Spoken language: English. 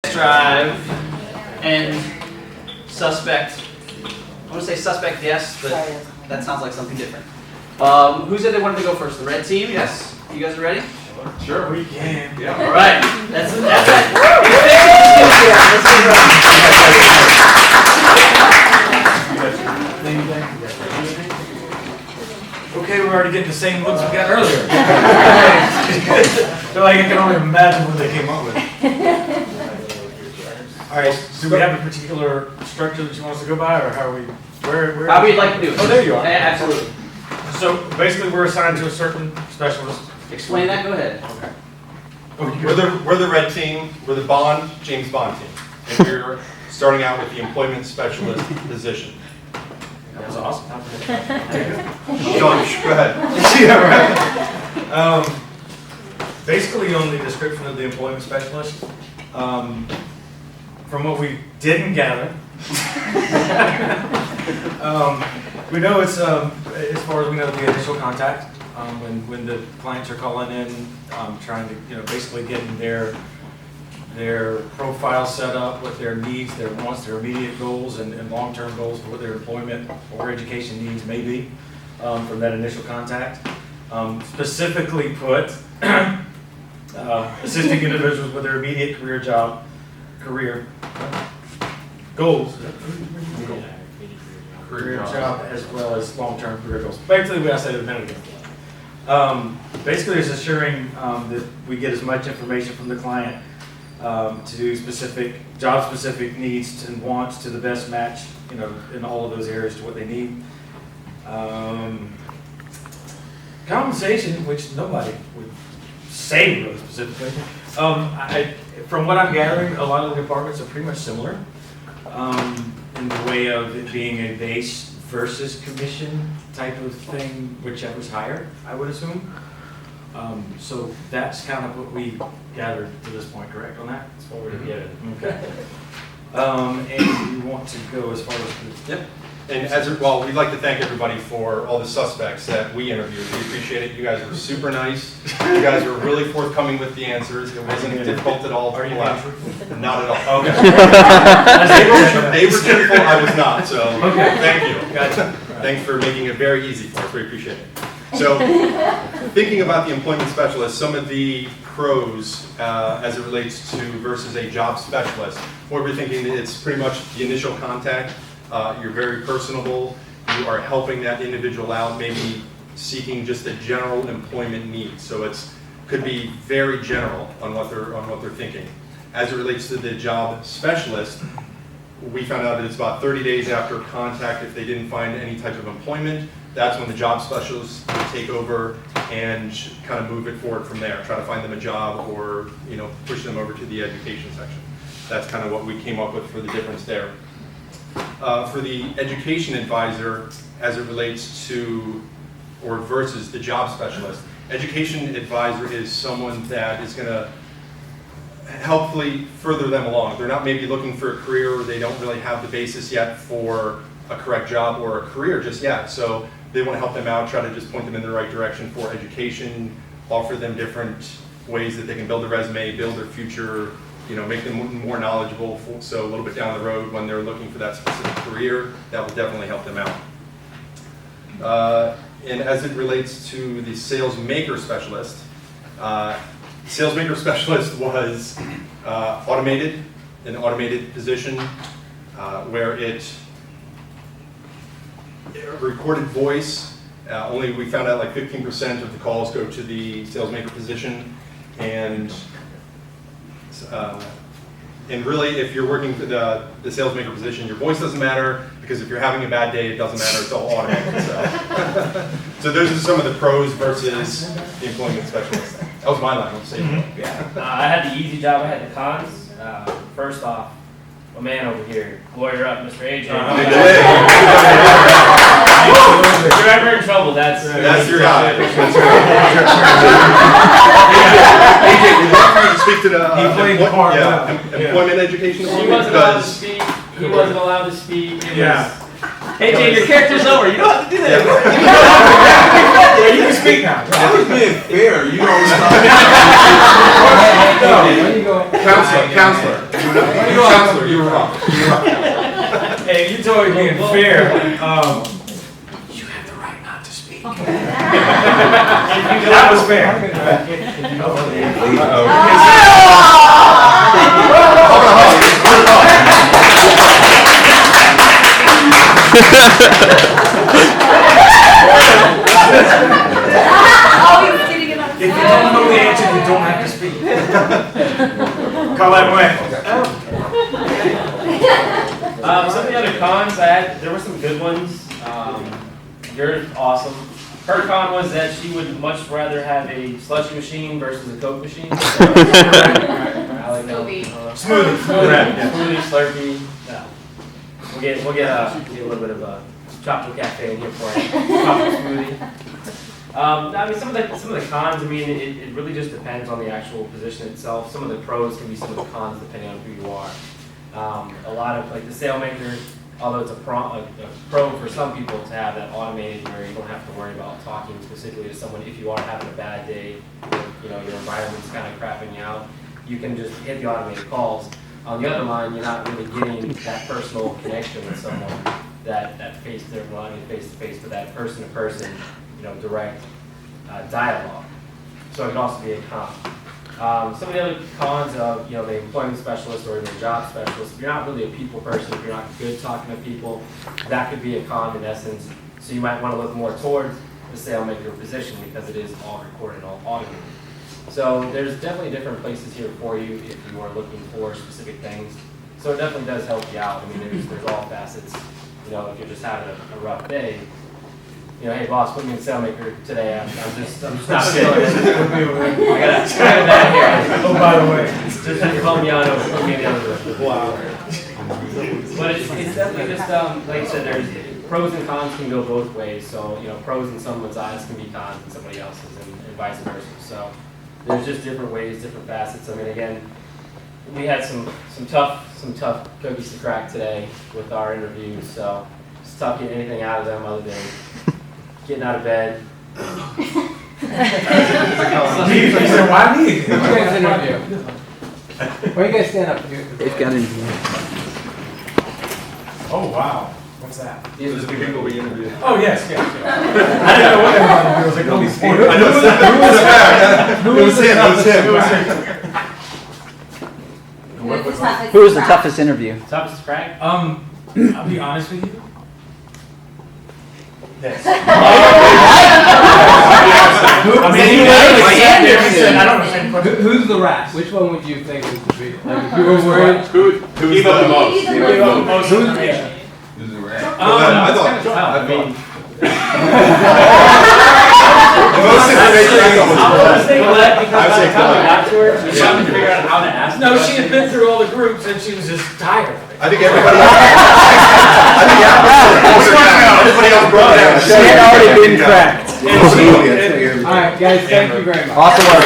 drive and suspect. I want to say suspect yes, but that sounds like something different. Who said they wanted to go first? The red team? Yes. You guys are ready? Sure, we can. Yeah. All right. That's it. Let's Okay, we're already getting the same looks we got earlier. So I can only imagine what they came up with. All right, do we have a particular structure that you want us to go by, or how are we? Where? How would you like to do it? Oh, there you are. Absolutely. So basically, we're assigned to a certain specialist. Explain that. Go ahead. Okay. We're the red team, we're the Bond, James Bond team. And we're starting out with the employment specialist position. That was awesome. John, go ahead. Yeah, right. Basically, on the description of the employment specialist, from what we didn't gather, we know it's as far as we know the initial contact when the clients are calling in, trying to basically getting their profile set up, what their needs, their wants, their immediate goals, and long-term goals for what their employment or education needs may be from that initial contact. Specifically put, assisting individuals with their immediate career goals, career job, as well as long-term career goals. Basically, what I said a minute ago. Basically, it's assuring that we get as much information from the client to do job-specific needs and wants to the best match, in all of those areas to what they need. Compensation, which nobody would say really specifically. From what I'm gathering, a lot of the departments are pretty much similar in the way of it being a base versus commission type of thing, whichever's higher, I would assume. So that's kind of what we gathered to this point, correct on that? That's what we're getting. Okay. And you want to go as far as Yep. And we'd like to thank everybody for all the suspects that we interviewed. We appreciate it. You guys were super nice. You guys were really forthcoming with the answers. It wasn't difficult at all. Are you Not at all. Okay. They were truthful. I was not. So Okay. thank you. Gotcha. Thanks for making it very easy for us. We appreciate it. So, thinking about the employment specialist, some of the pros as it relates to versus a job specialist. What we're thinking, it's pretty much the initial contact. You're very personable. You are helping that individual out, maybe seeking just a general employment need. So could be very general on what they're thinking. As it relates to the job specialist, we found out that it's about 30 days after contact. If they didn't find any type of employment, that's when the job specialist would take over and kind of move it forward from there. Try to find them a job or push them over to the education section. That's kind of what we came up with for the difference there. For the education advisor, as it relates to or versus the job specialist, education advisor is someone that is going to helpfully further them along. They're not maybe looking for a career, or they don't really have the basis yet for a correct job or a career just yet. So they want to help them out, try to just point them in the right direction for education, offer them different ways that they can build a resume, build their future, make them more knowledgeable. So a little bit down the road when they're looking for that specific career, that will definitely help them out. And as it relates to the sales maker specialist, sales maker specialist was an automated position where it recorded voice. Only we found out like 15% of the calls go to the sales maker position, and really, if you're working for the sales maker position, your voice doesn't matter, because if you're having a bad day, it doesn't matter. It's all automated. So those are some of the pros versus the employment specialist. That was my line. I'll say. Yeah. I had the easy job. I had the cons. First off, my man over here, lawyer up, Mr. AJ. If you're ever in trouble, that's your guy. AJ, would you like to speak to the employment education? He wasn't allowed to speak. He wasn't allowed to speak. Hey, Jay, your character's over. You don't have to do that. Yeah, you can speak now. I was being fair, you know. Counselor, you were wrong. Hey, you told me being fair. You have the right not to speak. That was fair. If you don't know the answer, you don't have to speak. Colette went. Some of the other cons I had, there were some good ones. You're awesome. Her con was that she would much rather have a slushy machine versus a Coke machine. I like that. Smoothie. Smoothie, Slurpee. No. We'll get a little bit of a chocolate cafe in here for you. Chocolate smoothie. I mean, some of the cons. I mean, it really just depends on the actual position itself. Some of the pros can be some of the cons depending on who you are. A lot of like the sailmaker, although it's a pro for some people to have that automated where you don't have to worry about talking specifically to someone if you are having a bad day, or, you know, your environment's kind of crapping you out. You can just hit the automated calls. On the other line, you're not really getting that personal connection with someone, that face to face, but that person to person, you know, direct dialogue. So it can also be a con. Some of the other cons of, you know, the employment specialist or the job specialist, if you're not really a people person, if you're not good talking to people, that could be a con in essence. So you might want to look more towards the sailmaker position because it is all recorded, all automated. So there's definitely different places here for you if you are looking for specific things. So it definitely does help you out. I mean, there's all facets. You know, if you're just having a rough day, you know, hey boss, put me in sailmaker today. I'm just not feeling it. I gotta that here. Oh, by the way. Just call me out over, put me in the other room. Wow. But it's definitely just like I said, there's pros and cons can go both ways. So you know, pros in someone's eyes can be cons in somebody else's, and vice versa. So there's just different ways, different facets. I mean, again, we had some tough cookies to crack today with our interviews. So it's tough getting anything out of them other than getting out of bed. He said, why me? Who you guys interview? Why you guys stand up? They've got it. Oh, wow. What's that? These are the people we interviewed. Oh, yes. I didn't know what everybody was like, only four. I know, it was him. Who was the toughest interview? Toughest to crack? I'll be honest with you. Yes. I don't know. Who's the rat? Which one would you think would be? Like, if you were worried. Who's the most? Who's the rat? I thought. I mean, Most information I got was I would say afterwards, we tried to figure out how to ask. No, she had been through all the groups and she was just tired of it. I think everybody else broke down. She had already been cracked. All right, guys, thank you very much. Awesome work.